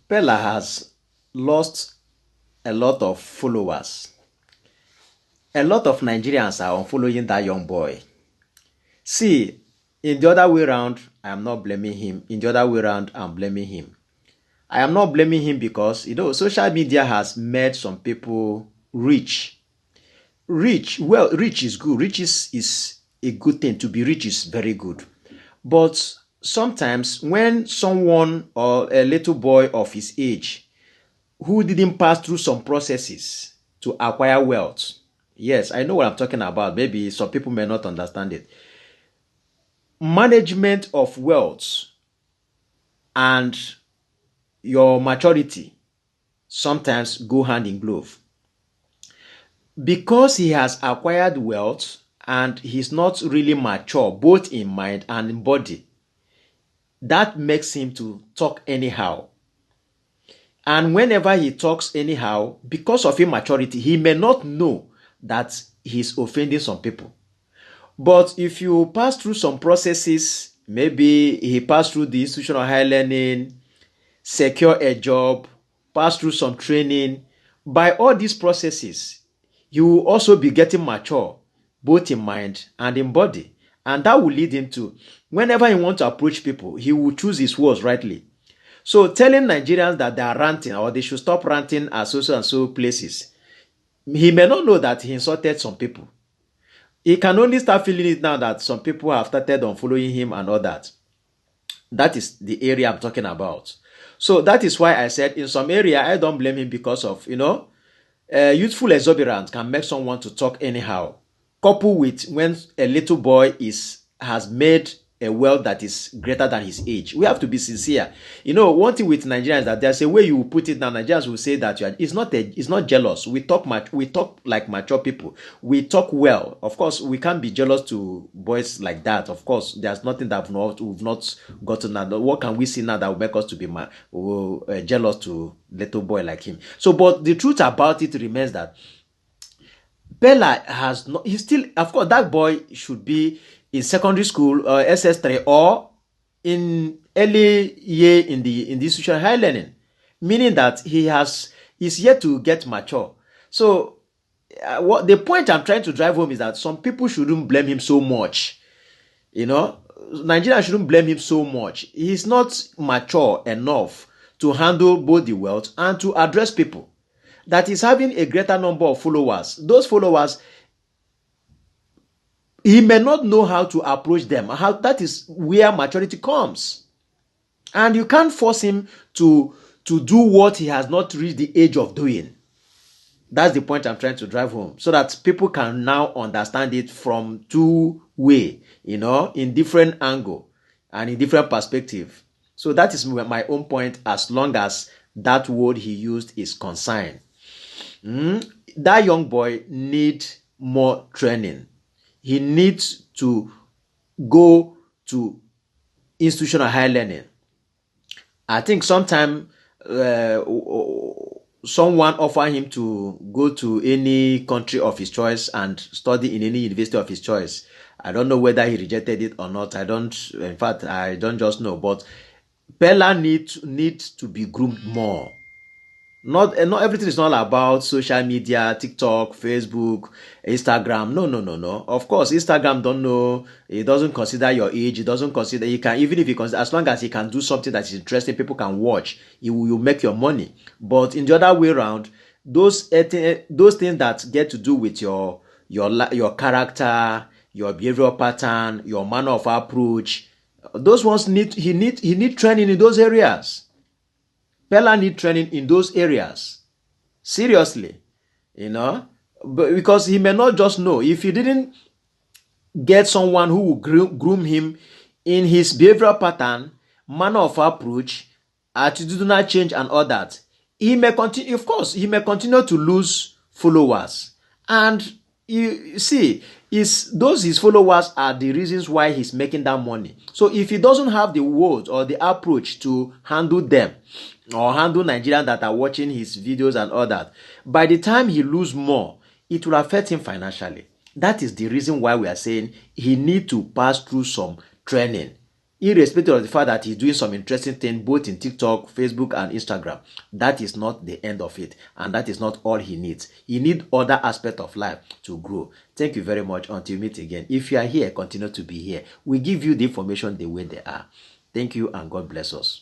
Pella has lost a lot of followers. A lot of Nigerians are unfollowing that young boy. See, in the other way around, I am not blaming him. In the other way around, I'm blaming him. I am not blaming him because, social media has made some people rich. Rich is good. Rich is a good thing. To be rich is very good. But sometimes when someone or a little boy of his age who didn't pass through some processes to acquire wealth, yes, I know what I'm talking about. Maybe some people may not understand it. Management of wealth and your maturity sometimes go hand in glove. Because he has acquired wealth and he's not really mature, both in mind and in body, that makes him to talk anyhow. And whenever he talks anyhow, because of immaturity, he may not know that he's offending some people. But if you pass through some processes, maybe he passed through the institutional higher learning, secure a job, pass through some training, by all these processes, you will also be getting mature, both in mind and in body. And that will lead him to, whenever he wants to approach people, he will choose his words rightly. So telling Nigerians that they are ranting or they should stop ranting at so and so places, he may not know that he insulted some people. He can only start feeling it now that some people have started unfollowing him and all that. That is the area I'm talking about. So that is why I said in some area, I don't blame him because of, youthful exuberance can make someone to talk anyhow. Coupled with when a little boy has made a wealth that is greater than his age. We have to be sincere. One thing with Nigerians is that there's a way you put it now. Nigerians will say that it's not jealous. We talk like mature people. We talk well. Of course, we can't be jealous to boys like that. Of course, there's nothing that we've not gotten. Now. What can we see now that will make us to be jealous to little boy like him? So, but the truth about it remains that Bella has not. He's still, of course, that boy should be in secondary school, SS3, or in early year in the institutional higher learning, meaning that he's yet to get mature. So, what the point I'm trying to drive home is that some people shouldn't blame him so much. Nigeria shouldn't blame him so much. He's not mature enough to handle both the wealth and to address people. That is having a greater number of followers. Those followers, he may not know how to approach them. That is where maturity comes. And you can't force him to do what he has not reached the age of doing. That's the point I'm trying to drive home. So that people can now understand it from two ways, in different angle and in different perspective. So that is my own point as long as that word he used is consigned. That young boy needs more training. He needs to go to institutional higher learning. I think sometime someone offered him to go to any country of his choice and study in any university of his choice. I don't know whether he rejected it or not. I don't just know. But Pella needs to be groomed more. Not everything is not about social media, TikTok, Facebook, Instagram. No. Of course, Instagram don't know. It doesn't consider your age. It doesn't consider. He can, even if he consider, as long as he can do something that is interesting, people can watch. You will make your money. But in the other way around, those things that get to do with your character, your behavioral pattern, your manner of approach, those ones he need training in those areas. Pella need training in those areas. Seriously. But because he may not just know. If he didn't get someone who will groom him in his behavioral pattern, manner of approach, attitudinal change and all that, he may continue to lose followers. And you see, his followers are the reasons why he's making that money. So if he doesn't have the words or the approach to handle them, or handle Nigerians that are watching his videos and all that, by the time he lose more, it will affect him financially. That is the reason why we are saying he need to pass through some training. irrespective of the fact that he's doing some interesting things both in TikTok, Facebook, and Instagram. That is not the end of it, and that is not all he needs. He needs other aspects of life to grow. Thank you very much. Until we meet again. If you are here, continue to be here. We give you the information the way they are. Thank you, and God bless us.